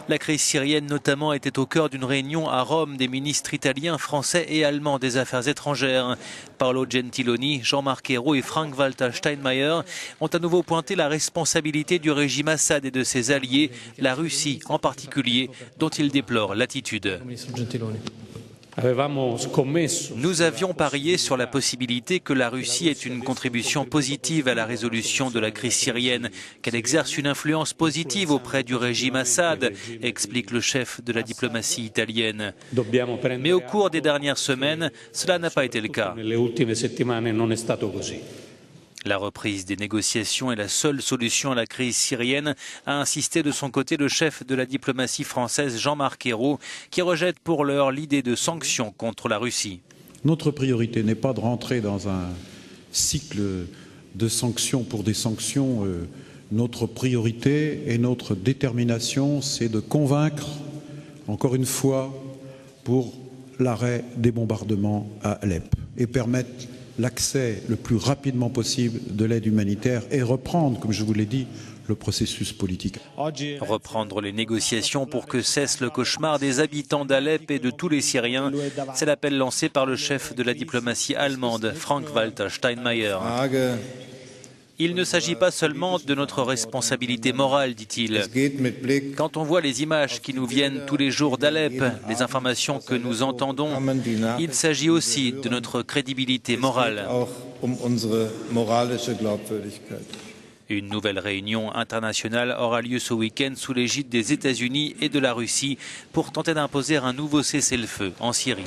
La crise syrienne notamment était au cœur d'une réunion à Rome des ministres italiens, français et allemands des Affaires étrangères. Paolo Gentiloni, Jean-Marc Ayrault et Frank-Walter Steinmeier ont à nouveau pointé la responsabilité du régime Assad et de ses alliés, la Russie en particulier, dont ils déplorent l'attitude. Nous avions parié sur la possibilité que la Russie ait une contribution positive à la résolution de la crise syrienne, qu'elle exerce une influence positive auprès du régime Assad, explique le chef de la diplomatie italienne. Mais au cours des dernières semaines, cela n'a pas été le cas. La reprise des négociations est la seule solution à la crise syrienne, a insisté de son côté le chef de la diplomatie française Jean-Marc Ayrault, qui rejette pour l'heure l'idée de sanctions contre la Russie. Notre priorité n'est pas de rentrer dans un cycle de sanctions pour des sanctions. Notre priorité et notre détermination, c'est de convaincre, encore une fois, pour l'arrêt des bombardements à Alep et permettre l'accès le plus rapidement possible de l'aide humanitaire et reprendre, comme je vous l'ai dit, le processus politique. Reprendre les négociations pour que cesse le cauchemar des habitants d'Alep et de tous les Syriens, c'est l'appel lancé par le chef de la diplomatie allemande, Frank-Walter Steinmeier. Il ne s'agit pas seulement de notre responsabilité morale, dit-il. Quand on voit les images qui nous viennent tous les jours d'Alep, les informations que nous entendons, il s'agit aussi de notre crédibilité morale. Une nouvelle réunion internationale aura lieu ce week-end sous l'égide des États-Unis et de la Russie pour tenter d'imposer un nouveau cessez-le-feu en Syrie.